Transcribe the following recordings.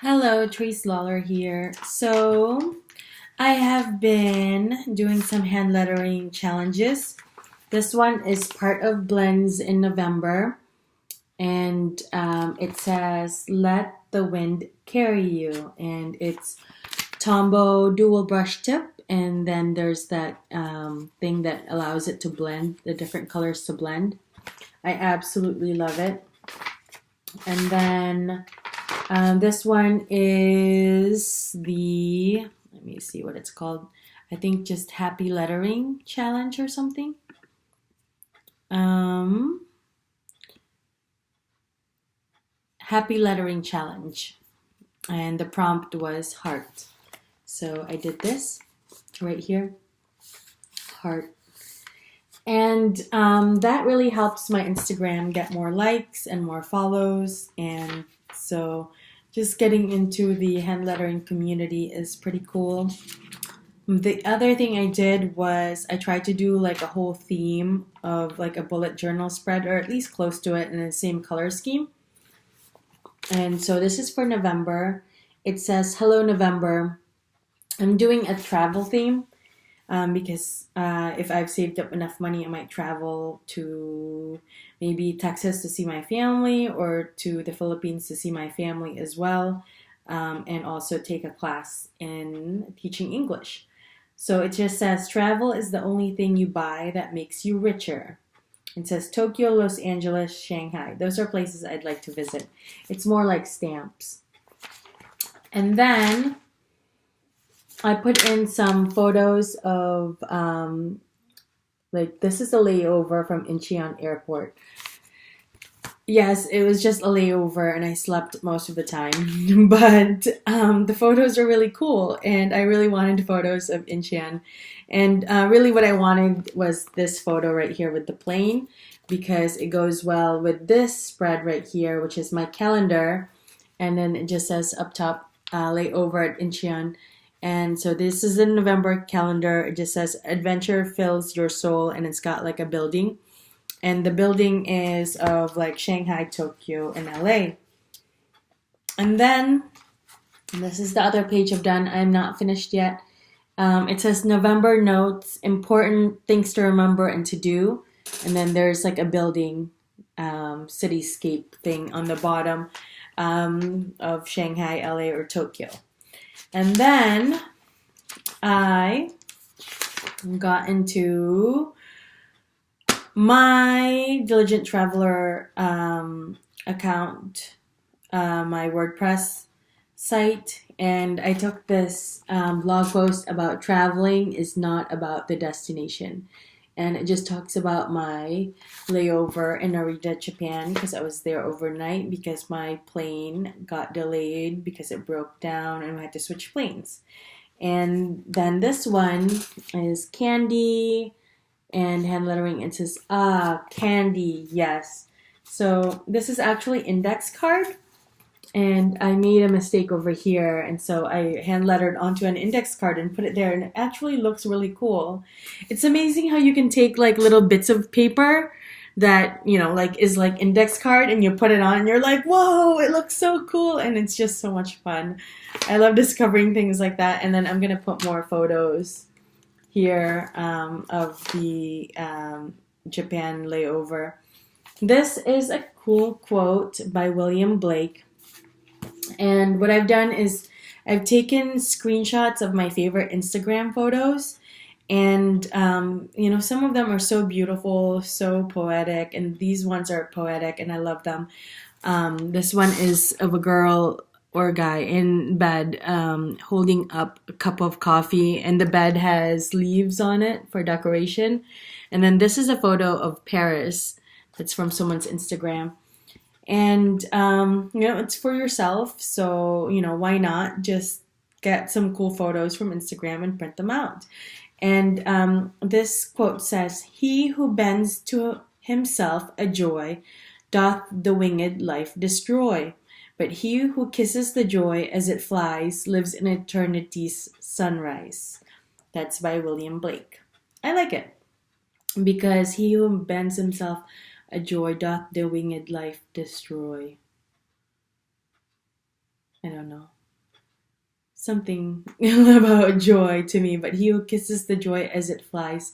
Hello, Trace Lawler here. I have been doing some hand lettering challenges. This one is part of Blends in November, and it says "Let the wind carry you," and it's Tombow dual brush tip, and then there's that thing that allows it to blend the different colors to blend. I absolutely love it. And then this one is let me see what it's called. I think just Happy Lettering Challenge or something. Um, Happy Lettering Challenge. And the prompt was heart. So I did this right here, heart. And that really helps my Instagram get more likes and more follows. And so just getting into the hand lettering community is pretty cool. The other thing I did was I tried to do like a whole theme of like a bullet journal spread, or at least close to it, in the same color scheme. And so this is for November. It says, "Hello, November." I'm doing a travel theme because if I've saved up enough money, I might travel to maybe Texas to see my family, or to the Philippines to see my family as well, and also take a class in teaching English. So it just says, "Travel is the only thing you buy that makes you richer." It says Tokyo, Los Angeles, Shanghai. Those are places I'd like to visit. It's more like stamps. And then I put in some photos of, like, this is a layover from Incheon Airport. Yes, it was just a layover and I slept most of the time. But the photos are really cool, and I really wanted photos of Incheon. And really, what I wanted was this photo right here with the plane, because it goes well with this spread right here, which is my calendar. And then it just says up top, layover at Incheon. And so this is the November calendar. It just says "Adventure fills your soul," and it's got like a building. And the building is of like Shanghai, Tokyo, and LA. And then this is the other page I've done. I'm not finished yet. It says November notes, important things to remember and to do. And then there's like a building, cityscape thing on the bottom of Shanghai, LA, or Tokyo. And then I got into my Diligent Traveler account, my WordPress site, and I took this blog post about traveling is not about the destination. And it just talks about my layover in Narita, Japan, because I was there overnight because my plane got delayed because it broke down and we had to switch planes. And then this one is candy and hand lettering. It says, candy, yes. So this is actually index card, and I made a mistake over here, and so I hand lettered onto an index card and put it there, and it actually looks really cool. It's amazing how you can take like little bits of paper that, like is like index card, and you put it on and you're like, whoa, it looks so cool, and it's just so much fun. I love discovering things like that. And then I'm gonna put more photos here of the Japan layover. This is a cool quote by William Blake. And what I've done is I've taken screenshots of my favorite Instagram photos. And, some of them are so beautiful, so poetic. And these ones are poetic, and I love them. This one is of a girl or guy in bed holding up a cup of coffee, and the bed has leaves on it for decoration. And then this is a photo of Paris that's from someone's Instagram. And, it's for yourself. So, why not just get some cool photos from Instagram and print them out? And this quote says, "He who bends to himself a joy doth the winged life destroy. But he who kisses the joy as it flies lives in eternity's sunrise." That's by William Blake. I like it because he who bends himself a joy doth the winged life destroy. I don't know, something about joy to me, but he who kisses the joy as it flies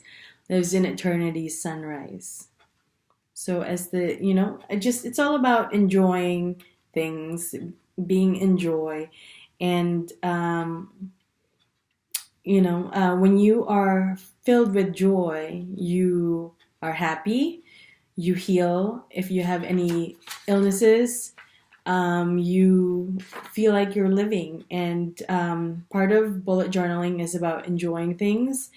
lives in eternity's sunrise. So as the, it's all about enjoying things, being in joy. And, when you are filled with joy, you are happy, you heal. If you have any illnesses, you feel like you're living. And part of bullet journaling is about enjoying things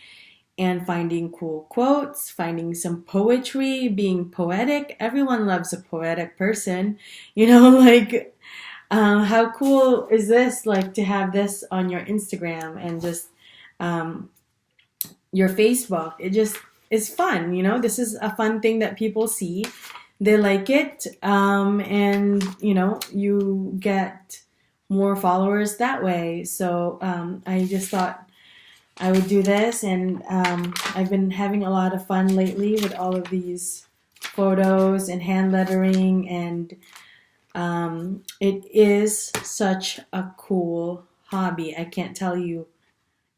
and finding cool quotes, finding some poetry, being poetic. Everyone loves a poetic person, like how cool is this, like to have this on your Instagram and just um, your Facebook. It just is fun, this is a fun thing that people see. They like it, and you get more followers that way. So I just thought I would do this, and I've been having a lot of fun lately with all of these photos and hand lettering, and it is such a cool hobby. I can't tell you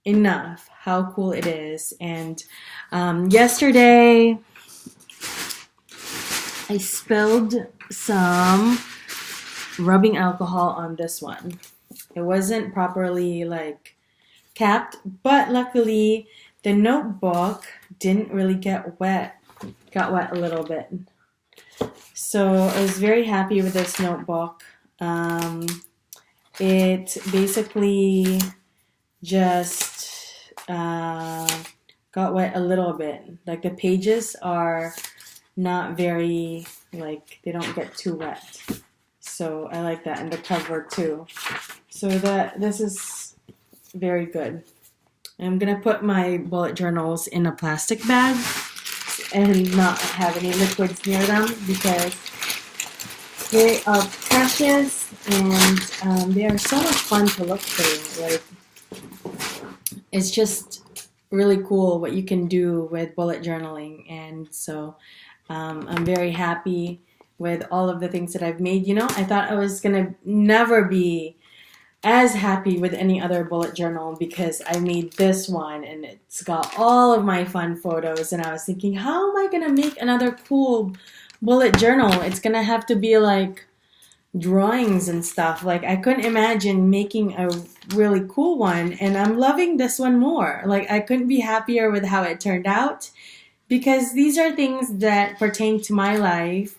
enough how cool it is. And yesterday I spilled some rubbing alcohol on this one. It wasn't properly capped, but luckily the notebook didn't really get wet. Got wet a little bit. So I was very happy with this notebook. It basically just got wet a little bit. Like the pages are not very, they don't get too wet. So I like that, and the cover too. So this is very good. I'm gonna put my bullet journals in a plastic bag and not have any liquids near them because they are precious, and they are so much fun to look through. It's just really cool what you can do with bullet journaling, and so I'm very happy with all of the things that I've made. I thought I was gonna never be as happy with any other bullet journal because I made this one and it's got all of my fun photos, and I was thinking, how am I gonna make another cool bullet journal? It's gonna have to be like drawings and stuff. I couldn't imagine making a really cool one, and I'm loving this one more. I couldn't be happier with how it turned out because these are things that pertain to my life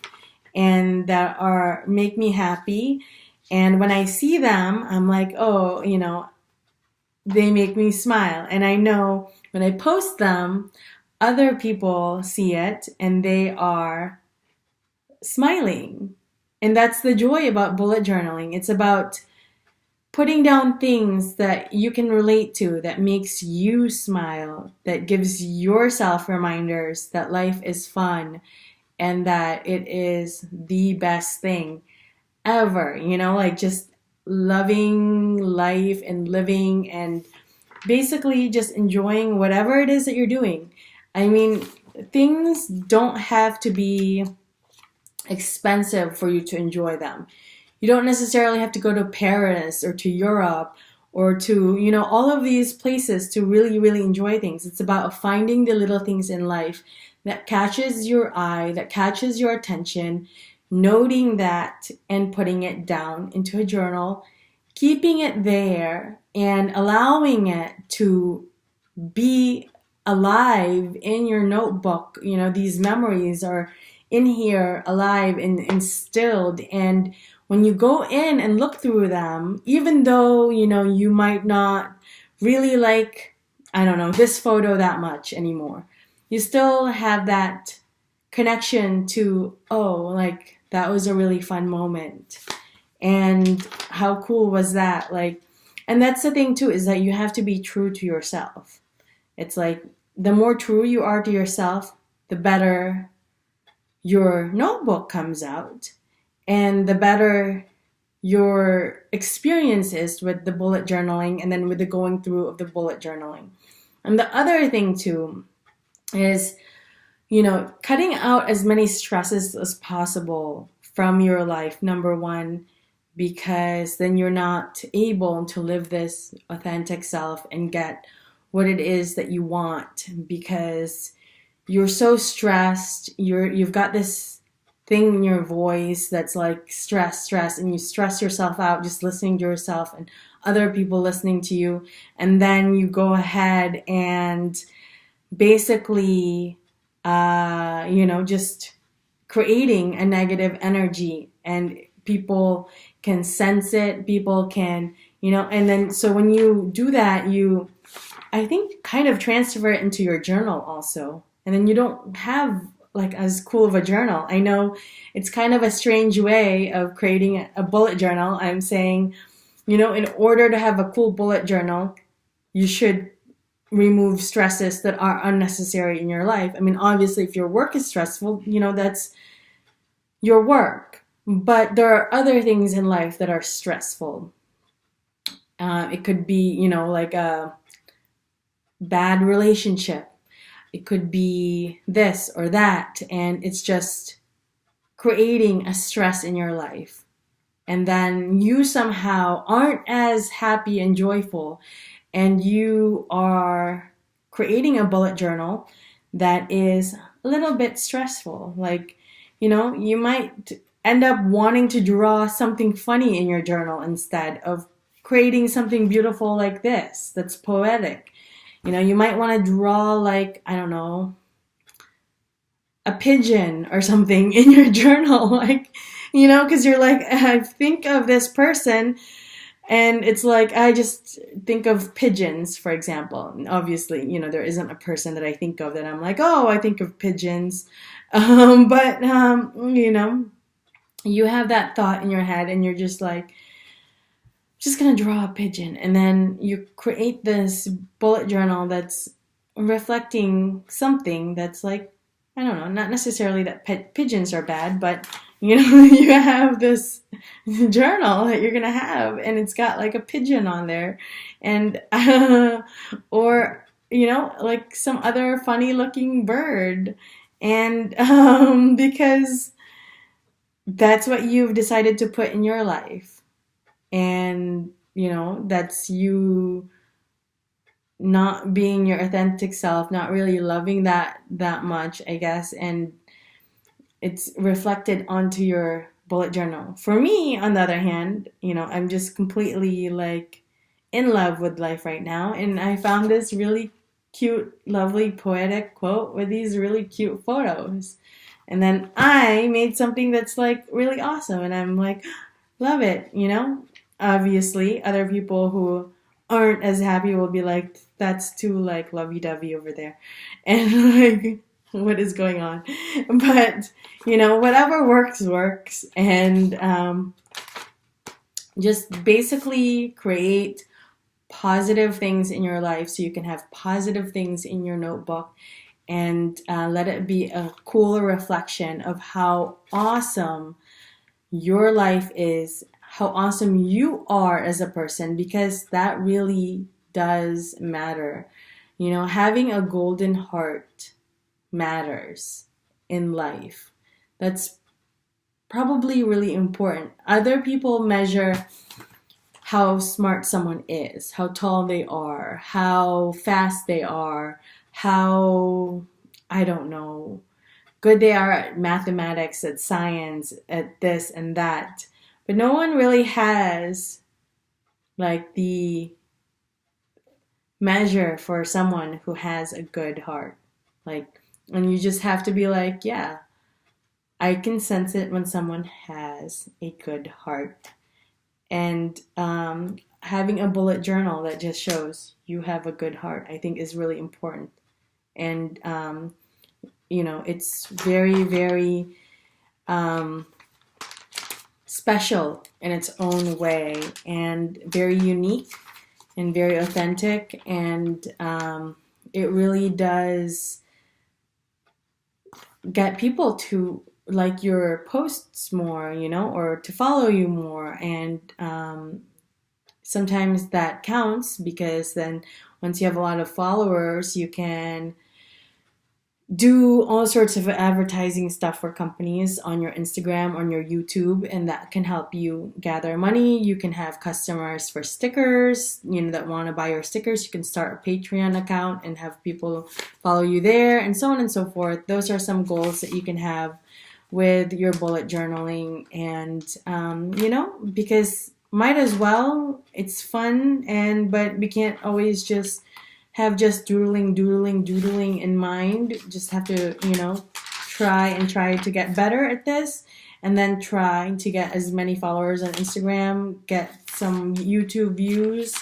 and that make me happy. And when I see them, I'm like, oh, they make me smile. And I know when I post them, other people see it and they are smiling. And that's the joy about bullet journaling. It's about putting down things that you can relate to, that makes you smile, that gives yourself reminders that life is fun and that it is the best thing ever, just loving life and living and basically just enjoying whatever it is that you're doing. I mean, things don't have to be expensive for you to enjoy them. You don't necessarily have to go to Paris or to Europe or to, all of these places to really, really enjoy things. It's about finding the little things in life that catches your eye, that catches your attention, noting that and putting it down into a journal, keeping it there and allowing it to be alive in your notebook. These memories are in here alive and instilled, and when you go in and look through them, even though you might not really like, I don't know, this photo that much anymore, you still have that connection to, that was a really fun moment. And how cool was that? And that's the thing too, is that you have to be true to yourself. It's the more true you are to yourself, the better your notebook comes out and the better your experience is with the bullet journaling and then with the going through of the bullet journaling. And the other thing too is, cutting out as many stresses as possible from your life. Number one, because then you're not able to live this authentic self and get what it is that you want, because you're so stressed. You've got this thing in your voice that's like stress, and you stress yourself out just listening to yourself and other people listening to you. And then you go ahead and basically, just creating a negative energy, and people can sense it. People can, and then so when you do that, I think, kind of transfer it into your journal also. And then you don't have like as cool of a journal. I know it's kind of a strange way of creating a bullet journal. I'm saying, in order to have a cool bullet journal, you should remove stresses that are unnecessary in your life. I mean, obviously, if your work is stressful, that's your work. But there are other things in life that are stressful. It could be, like a bad relationship. It could be this or that. And it's just creating a stress in your life. And then you somehow aren't as happy and joyful. And you are creating a bullet journal that is a little bit stressful. Like, you might end up wanting to draw something funny in your journal instead of creating something beautiful like this that's poetic. You might want to draw, like, I don't know, a pigeon or something in your journal. Like, because you're like, I think of this person, and it's like, I just think of pigeons, for example. And obviously, there isn't a person that I think of that I'm like, oh, I think of pigeons. But you have that thought in your head, and you're just like, just gonna draw a pigeon. And then you create this bullet journal that's reflecting something that's like, I don't know, not necessarily that pigeons are bad, but you have this journal that you're gonna have, and it's got like a pigeon on there, and or like some other funny looking bird, and because that's what you've decided to put in your life, and that's you not being your authentic self, not really loving that much, I guess, and it's reflected onto your bullet journal. For me, on the other hand, I'm just completely like in love with life right now, and I found this really cute, lovely, poetic quote with these really cute photos. And then I made something that's like really awesome, and I'm like, love it, Obviously, other people who aren't as happy will be like, that's too like lovey-dovey over there. And like, what is going on? But, whatever works. And just basically create positive things in your life so you can have positive things in your notebook, and let it be a cool reflection of how awesome your life is, how awesome you are as a person, because that really does matter. Having a golden heart matters in life. That's probably really important. Other people measure how smart someone is, how tall they are, how fast they are, how, I don't know, good they are at mathematics, at science, at this and that. But no one really has like the measure for someone who has a good heart. Like, and you just have to be like, yeah, I can sense it when someone has a good heart. And having a bullet journal that just shows you have a good heart, I think, is really important. And it's very, very special in its own way, and very unique and very authentic. And it really does get people to like your posts more, or to follow you more. And sometimes that counts, because then once you have a lot of followers, you can do all sorts of advertising stuff for companies on your Instagram, on your YouTube, and that can help you gather money. You can have customers for stickers, that want to buy your stickers. You can start a Patreon account and have people follow you there, and so on and so forth. Those are some goals that you can have with your bullet journaling, and because might as well. It's fun, but we can't always just have just doodling in mind. Just have to, try to get better at this, and then try to get as many followers on Instagram, get some YouTube views,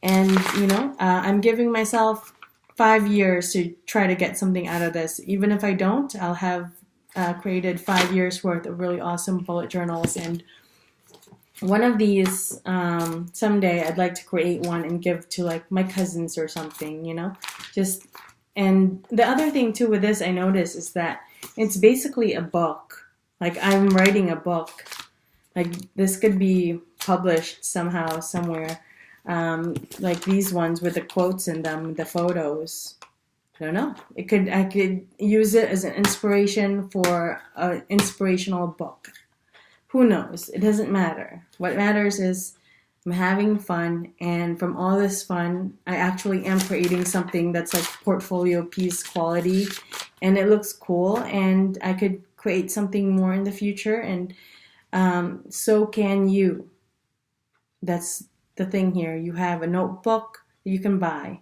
and, I'm giving myself 5 years to try to get something out of this. Even if I don't, I'll have created 5 years worth of really awesome bullet journals, and one of these, someday I'd like to create one and give to like my cousins or something, just. And the other thing too with this I noticed is that it's basically a book. Like I'm writing a book. Like this could be published somehow, somewhere. Like these ones with the quotes in them, the photos. I don't know. I could use it as an inspiration for an inspirational book. Who knows? It doesn't matter. What matters is I'm having fun, and from all this fun, I actually am creating something that's like portfolio piece quality, and it looks cool, and I could create something more in the future, and so can you. That's the thing here. You have a notebook that you can buy.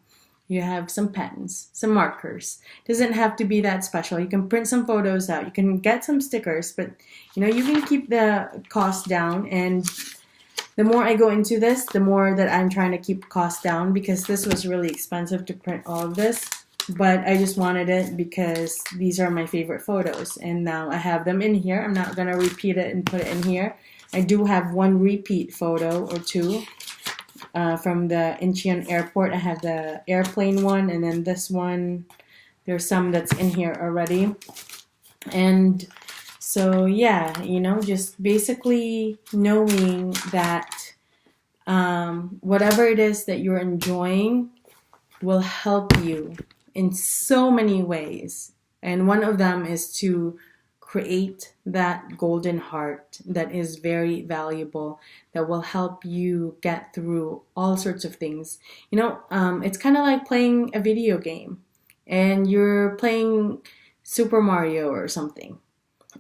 You have some pens, some markers. Doesn't have to be that special. You can print some photos out. You can get some stickers, but you can keep the cost down. And the more I go into this, the more that I'm trying to keep costs down, because this was really expensive to print all of this. But I just wanted it because these are my favorite photos, and now I have them in here. I'm not gonna repeat it and put it in here. I do have one repeat photo or two. From the Incheon airport. I have the airplane one, and then this one, there's some that's in here already. And so yeah, just basically knowing that whatever it is that you're enjoying will help you in so many ways. And one of them is to create that golden heart that is very valuable, that will help you get through all sorts of things. It's kind of like playing a video game, and you're playing Super Mario or something,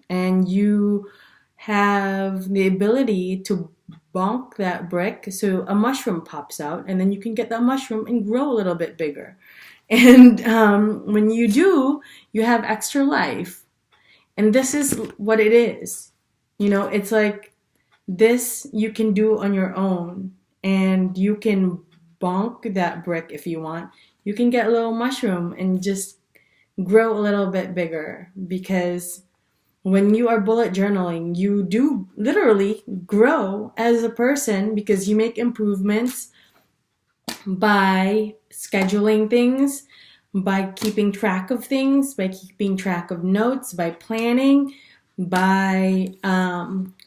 and you have the ability to bonk that brick so a mushroom pops out, and then you can get that mushroom and grow a little bit bigger. And when you do, you have extra life. And this is what it is. It's like this you can do on your own, and you can bonk that brick if you want. You can get a little mushroom and just grow a little bit bigger, because when you are bullet journaling, you do literally grow as a person, because you make improvements by scheduling things, by keeping track of things, by keeping track of notes, by planning, by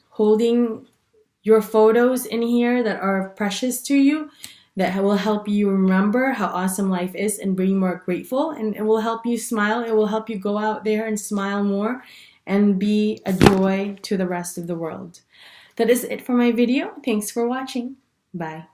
holding your photos in here that are precious to you, that will help you remember how awesome life is and be more grateful, and it will help you smile. It will help you go out there and smile more and be a joy to the rest of the world. That is it for my video. Thanks for watching. Bye.